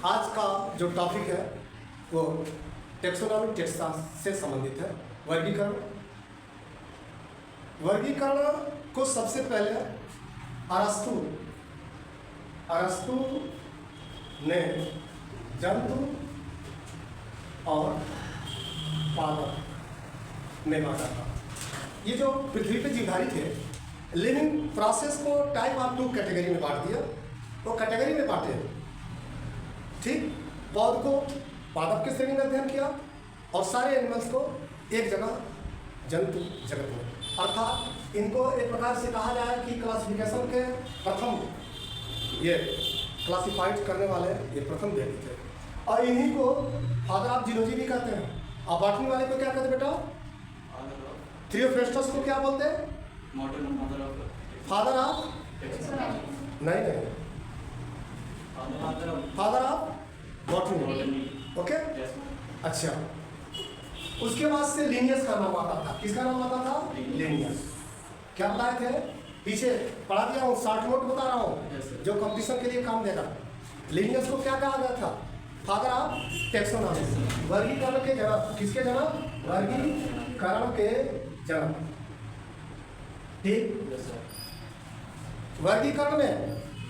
आज का जो टॉपिक है वो टेक्सोनॉमी टेक्सॉन से संबंधित है। वर्गीकरण। वर्गीकरण को सबसे पहले अरस्तु ने जंतु और पादप में बांटा था। ये जो पृथ्वी पे जीवधारी थे, लिविंग प्रोसेस को टाइप ऑफ 2 कैटेगरी में बांट दिया। वो कैटेगरी में बांटे, ठीक। पौध को पादप के श्रेणी में अध्ययन किया और सारे एनिमल्स को एक जगह जंतु जगत में, अर्थात इनको एक प्रकार से कहा जाए कि क्लासिफिकेशन के प्रथम ये क्लासिफाइड करने वाले ये प्रथम व्यक्ति थे और इन्हीं को फादर ऑफ जियोलॉजी भी कहते हैं। और बॉटनी वाले को क्या कहते बेटा? थियोफ्रेस्टस को क्या बोलते हैं? फादर ऑफ नहीं फादर ऑफ बॉटनी। ओके, अच्छा। उसके बाद से लिनियस का नाम आता था। किसका नाम आता था? लिनियस। क्या बताए थे? पीछे पढ़ा दिया हूँ, 60 नोट बता रहा हूँ जो कंपटीशन के लिए काम देगा। लिनियस को क्या कहा गया था? Father of taxonomy. वर्गीकरण के जनक। किसके जनक? वर्गीकरण के जनक, ठीक। वर्गीकरण में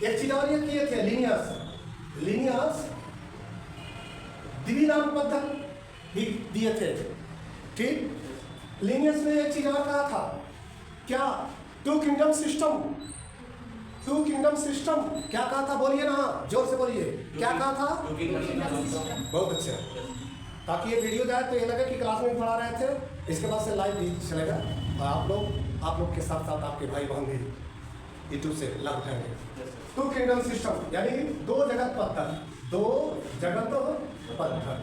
एक चीज और ये किए थे, लिनियस द्विनाम पद्धति भी दिए थे, ठीक। लिनियस में एक चीज और कहा था, क्या? 2 किंगडम सिस्टम। 2 किंगडम सिस्टम क्या कहा था? बोलिए ना, जोर से बोलिए, क्या कहा था? बहुत अच्छा, ताकि ये वीडियो जाए तो ये लगे कि क्लास में पढ़ा रहे थे। इसके बाद से लाइव भी चलेगा और आप लोग के साथ साथ आपके भाई बहन भी यूट्यूब से लाभ उठाएंगे। 2 किंगडम सिस्टम यानी 2 जगत पद्धति, 2 जगत पद्धति।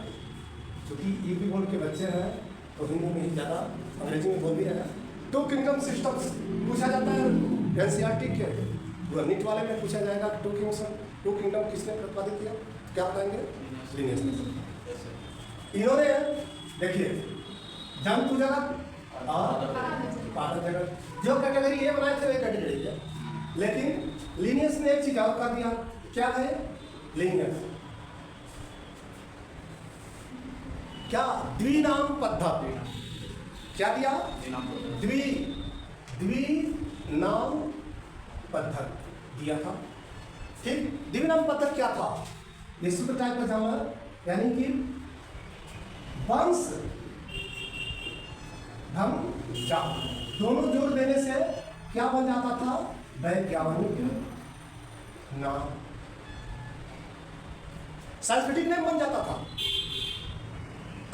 क्योंकि यूपी बोर्ड के बच्चे हैं तो हिंदी में ही ज़्यादा, अंग्रेजी में बोल भी रहे हैं। 2 किंगडम सिस्टम पूछा जाता है एनसीईआरटी के नीट वाले में पूछा जाएगा। 2 किंगडम किसने प्रतिपादित किया? क्या बताएंगे? लिनियस ने। इन्होंने देखिए जंतु जगत और पादप जगत जो कैटेगरी ये बनाए थे वे कैटेगरी है, लेकिन लिनियस ने एक चीज और कर दिया। क्या है लिनियस? क्या? द्विनाम पद्धति। क्या दिया? द्विनाम पद्धति दिया था, ठीक। द्विनाम पद्धति क्या था? ये सूत्र टाइप का जानवर, यानी कि वंश धम जात दोनों जोड़ देने से क्या बन जाता था? वैज्ञानिक नाम, साइंटिफिक नेम बन जाता था।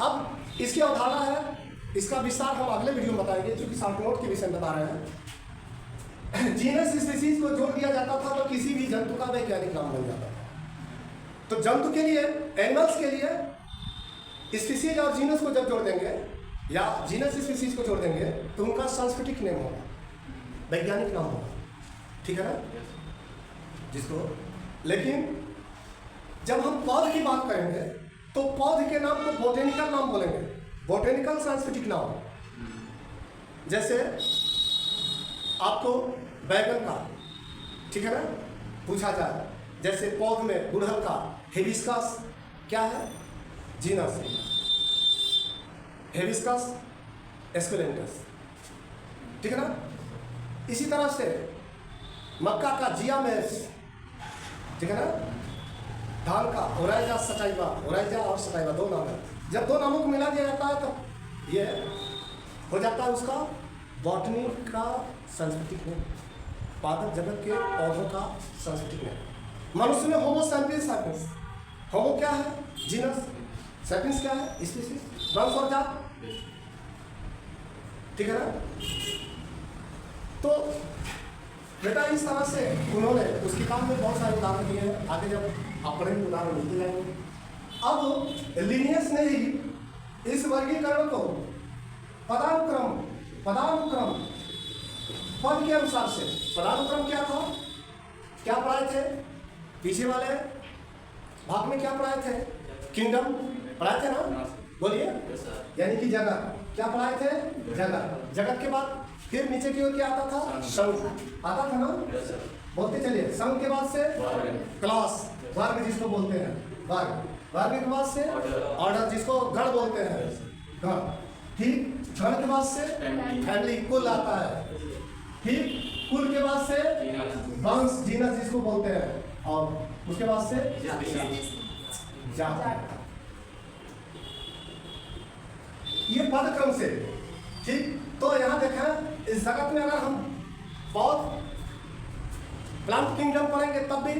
अब इसकी अवधारणा है, इसका विस्तार हम अगले वीडियो में बताएंगे, क्योंकि शॉर्ट नोट के विषय में बता रहे हैं। जीनस स्पीसीज को जोड़ दिया जाता था तो किसी भी जंतु का वैज्ञानिक नाम बन जाता था। तो जंतु के लिए, एनिमल्स के लिए स्पीसीज और जीनस को जब जोड़ देंगे या जीनस स्पीसीज को जोड़ देंगे तो उनका सांस्कृतिक नेम होगा, वैज्ञानिक नाम होगा, ठीक है ना? जिसको, लेकिन जब हम पौध की बात करेंगे तो पौध के नाम को बोटेनिकल नाम बोलेंगे, बोटेनिकल सांस्कृतिक नाम। जैसे आपको बैगन का, ठीक है ना, पूछा जाए, जैसे पौध में गुड़हल का हिबिस्कस क्या है? जीनस हिबिस्कस एस्कुलेंटस, ठीक है ना। इसी तरह से मक्का का जियामेस, ठीक है ना। धान का ओराइजा सटाइवा, ओराइजा और सटाइवा 2 नाम है। जब 2 नामों को मिला दिया जाता है तो ये हो जाता है उसका बॉटनी का सांस्कृतिक नेम, पादप जगत के पौधों का सांस्कृतिक नेम। मनुष्य में होमो सैपियंस सैपियंस, होमो क्या है? जीनस, सैपियंस क्या है? स्पीसीज, वंश और जात, ठीक है ना। तो बेटा इस तरह से उन्होंने उस किताब में बहुत सारे उदाहरण दिए हैं, आगे जब आप पढ़ेंगे उदाहरण मिलते जाएंगे। अब लिनियस ने ही इस वर्गीकरण को पदानुक्रम पद के अनुसार से, पदानुक्रम क्या था? क्या पढ़ाए थे? पीछे वाले भाग में क्या पढ़ाए थे? किंगडम पढ़ाए थे ना, बोलिए। यानी कि जगत, क्या पढ़ाए थे? जगत। जगत के बाद फिर नीचे की ओर क्या आता था? संघ आता था ना, बोलते चलिए। संघ के बाद से क्लास, वर्ग जिसको बोलते हैं, वर्ग, वर्ग के बाद से ऑर्डर जिसको गण बोलते हैं, गण, ठीक। गण के बाद से फैमिली, कुल आता है, ठीक। कुल के बाद से वंश, जीनस जिसको बोलते हैं, और उसके बाद से जात। ये पद क्रम से, ठीक। तो यहाँ देखें इस जगत में अगर हम बहुत प्लांट किंगडम पढ़ेंगे तब भी,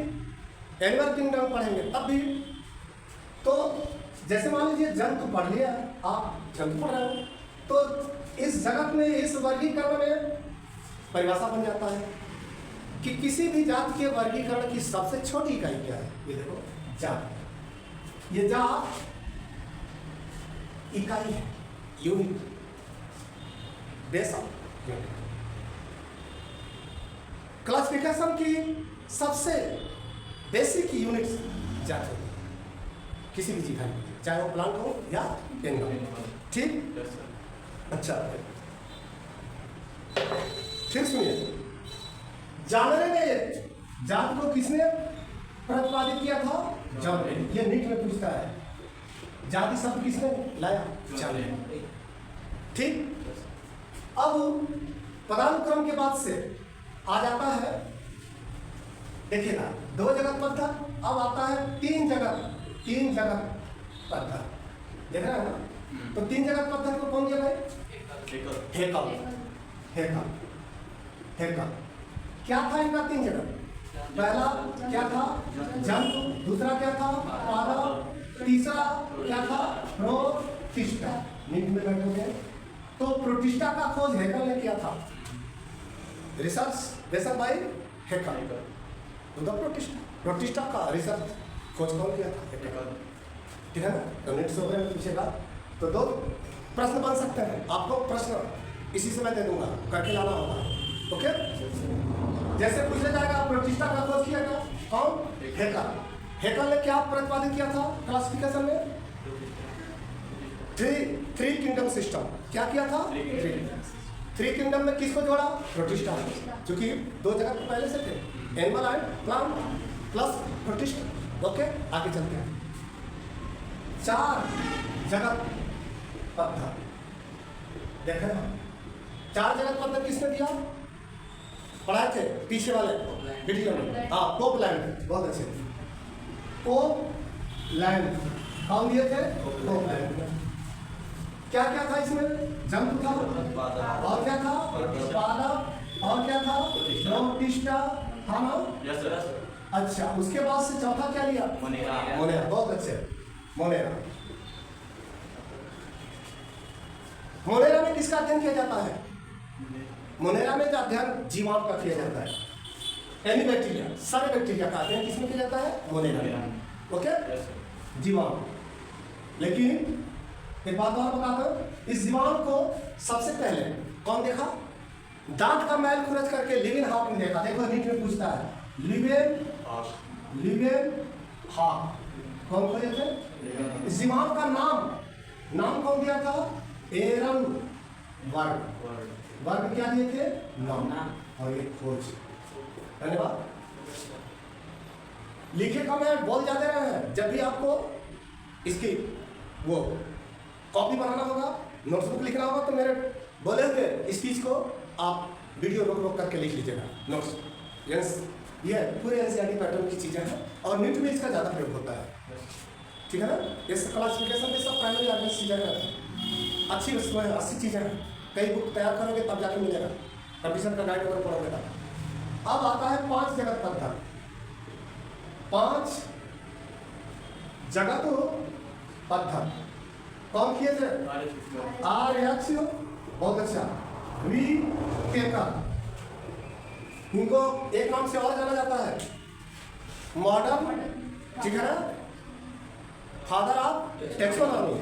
एनिमल किंगडम पढ़ेंगे तब भी, तो जैसे मान लीजिए जंतु पढ़ लिया, आप जंतु पढ़ रहे हो, तो इस जगत में इस वर्गीकरण में परिभाषा बन जाता है कि किसी भी जात के वर्गीकरण की सबसे छोटी इकाई क्या है। ये देखो जात, ये जात इकाई है, यूनिट, बेसिक क्लासिफिकेशन की सबसे बेसिक यूनिट जात होती है किसी भी जीव, चाहे वो प्लांट हो या एनिमल, ठीक। अच्छा फिर सुनिए, जानवरों में जात को किसने प्रतिपादित किया था? जानवर। ये नीट में पूछता है, जाति शब्द किसने लाया? जानवर, ठीक। अब पदानुक्रम के बाद से आ जाता है, देखिएगा 2 जगत पद्धत, अब आता है 3 जगत पद्धत, देख रहे हैं ना? तो 3 जगत पद्धत को कौन दिया गया? हेकल। क्या था इनका 3 जगत? पहला क्या था? जंतु, दूसरा क्या था? पादप, तीसरा क्या था? प्रोटिस्टा। नीट में बैठोगे तो प्रोटिस्टा का खोज हेकल ने किया था, रिसर्च बेसन बाय हेकल, तो द प्रोटिस्टा का रिसर्च खोज कौन किया था? हेकल, ठीक है ना? तो नीट से में पूछेगा तो 2 प्रश्न बन सकते हैं, आपको प्रश्न इसी समय दे दूंगा, करके लाना होगा, ओके। जैसे पूछा जाएगा प्रोटिस्टा का खोज किया था कौन? हेकल। हेकल ने क्या प्रतिपादित किया था क्लासिफिकेशन में? 3 किंगडम सिस्टम। क्या किया था? 3 किंगडम में किसको जोड़ा? प्रोटिस्टा, क्योंकि 2 जगत पहले से थे, animal and plant plus protista, okay. आगे चलते हैं, 4 जगत पद्धत, देखें 4 जगत पद्धत किसने दिया? पढ़ाए थे पीछे वाले वीडियो में, हाँ, पोपलैंड, बहुत अच्छे। पोपलैंड कौन दिए थे? पोपलैंड। क्या क्या था इसमें? जंतु था, और क्या था? पादप, और क्या था? प्रोटिस्टा था ना? अच्छा, उसके बाद से चौथा क्या लिया? मोनेरा, बहुत अच्छे, मोनेरा। मोनेरा में किसका अध्ययन किया जाता है? मोनेरा में जो अध्ययन जीवाणु का किया जाता है, एनी बैक्टीरिया, सारे बैक्टीरिया का अध्ययन किसमें किया जाता है? मोनेरा में, ओके, जीवाणु। लेकिन एक बात और बता दो, इस जीवाणु को सबसे पहले कौन देखा? दांत का मैल खुरच करके लिविन हॉक ने देखा। देखो नीट में पूछता है, लिविन हॉक कौन खोजे थे? इस जीवाणु का नाम कौन दिया था? एरन वर्ग क्या दिए थे? नाम और ये खोज। धन्यवाद। लिखे का मैं बोल जाते रहे हैं, जब भी आपको इसकी वो कॉपी बनाना होगा, नोट्सबुक लिखना होगा, तो मेरे बोले हुए स्पीच को आप वीडियो रोक करके लिख लीजिएगा नोट्स। ये पूरे एनसीईआरटी पैटर्न की चीज़ें हैं और नीट में इसका ज़्यादा प्रयोग होता है, ठीक है ना? इस क्लासिफिकेशन में सब प्राइमरी ऑर्गेन्स चीज़ें हैं, अच्छी उसमें अच्छी चीज़ें हैं। कई बुक तैयार करोगे तब जाके मिलेगा, कंपटीशन का गाइड अगर पढ़ोगे तब। अब आता है 5 जगत पद्धत। 5 जगत पद्धत कौन किए थे? आर्यभट्ट, बहुत अच्छा। वी केकर, इनको एक नाम से और जाना जाता है, मॉडर्न, ठीक है ना? फादर ऑफ टैक्सोनॉमी,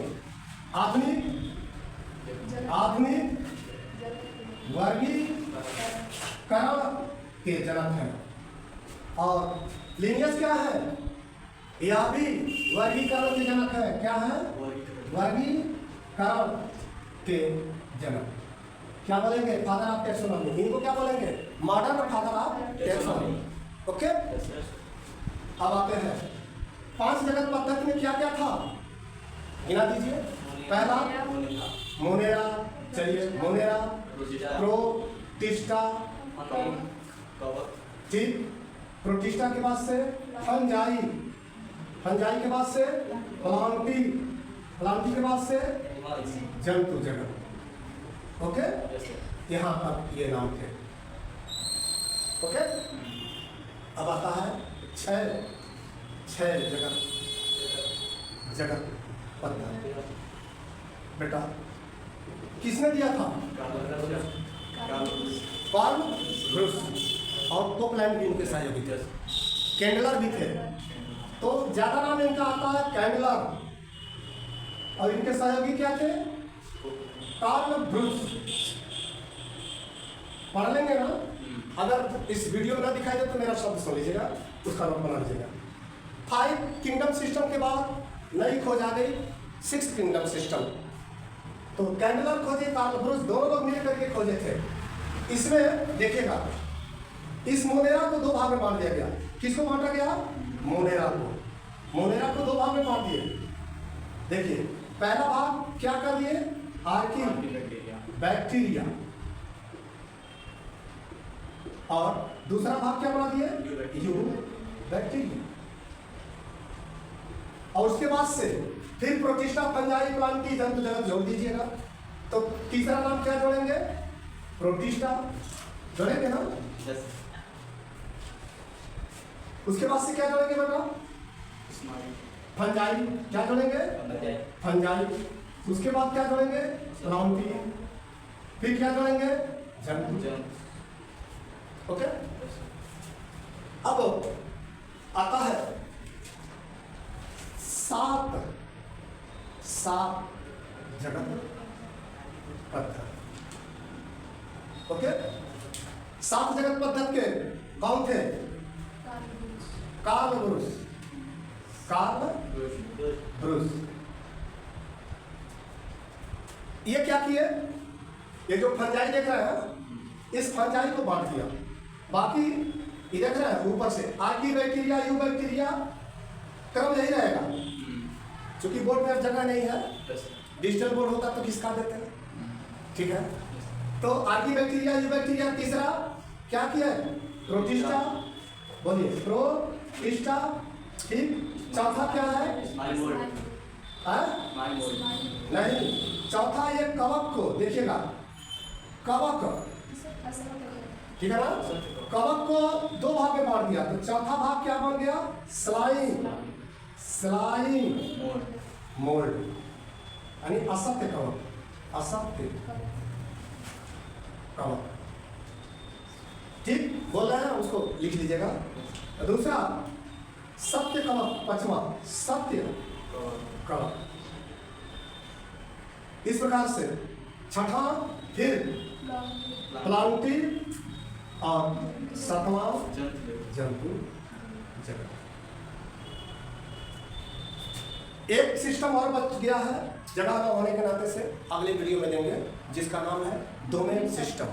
आधुनिक वर्गीकरण के जनक हैं। और लिनियस क्या है? यह भी वर्गीकरण के जनक है। क्या है? वर्गीकरण के जनक। क्या बोलेंगे? Father of taxonomy. इनको क्या बोलेंगे? Modern father of taxonomy, okay. अब आते हैं 5 जगत पद्धति में क्या क्या था गिना दीजिए। पहला मोनेरा, चलिए मोनेरा, प्रोटिस्टा, ठीक, प्रोटिस्टा के बाद से फंजाई, फंजाई के बाद से प्लांटी, प्लांटी के बाद से जंतु जगत। ओके, यहाँ तक ये नाम थे। ओके, अब आता है छह जगत पद्धति। बेटा किसने दिया था? कार्ल ब्रूस, और कोपलैंड भी इनके सहयोगी थे, कैंडलर भी थे। तो ज्यादा नाम इनका आता है कैंडलर, और इनके सहयोगी क्या थे? Karl Bruce. पढ़ लेंगे ना? अगर इस वीडियो में ना दिखाई दे तो मेरा शब्द सुन लीजिएगा, उसका नोट बना लीजिएगा। 5 किंगडम सिस्टम के बाद नई खोज आ गई 6 किंगडम सिस्टम। तो कैंडलर खोजे, कार्ल ब्रूस, दोनों लोग मिल करके खोजे थे। इसमें देखिएगा, इस मोनेरा को 2 भाग में बांट दिया गया। किसको बांटा गया? मोनेरा को। मोनेरा को 2 भाग में बांट दिए। देखिए, पहला भाग क्या कर दिए? आर्की बैक्टीरिया, और दूसरा भाग क्या बना दिए? You bacteria. और उसके बाद से फिर प्रोटिस्टा, फंजाई, प्लांटी, जंतु जगत जोड़ दीजिएगा। तो तीसरा नाम क्या जोड़ेंगे? प्रोटिस्टा जोड़ेंगे ना? उसके बाद से क्या जोड़ेंगे बेटा? फंजाई, क्या जोड़ेंगे? फंजाई। उसके बाद क्या जोड़ेंगे? प्लांटी। फिर क्या जोड़ेंगे? जंतु। ओके, अब आता है 7 जगत पद्धति। ओके, 7 जगत पद्धति के कौन थे? Karl Bruce, Karl Bruce. ये क्या किए? ये जो फंजाई देख रहे हैं, इस फंजाई को बांट दिया। बाकी ये देख रहे हैं ऊपर से आर्की बैक्टीरिया, यू बैक्टीरिया, क्रम यही रहेगा। क्योंकि बोर्ड में अब जगह नहीं है, डिजिटल बोर्ड होता तो किसका देते हैं, ठीक है। तो आर्की बैक्टीरिया, यू बैक्टीरिया। तीसरा क्या किया है? प्रोटिस्टा, बोलिए प्रोटिस्टा, ठीक। चौथा क्या है? नहीं, चौथा ये कवक को देखिएगा, कवक, ठीक है ना? कवक को 2 भाग में बांट दिया। तो चौथा भाग क्या बन गया? स्लाइम, स्लाइम मोल्ड, यानी असत्य कवक, असत्य कवक, ठीक बोल रहे हैं, उसको लिख लीजिएगा। दूसरा सत्य कवक, 5वां सत्य कवक। इस प्रकार से 6ठा फिर प्लांटी, और 7वां जंतु जगत। एक सिस्टम और बच गया है जगह न होने के नाते से, अगले वीडियो में देंगे, जिसका नाम है डोमेन सिस्टम।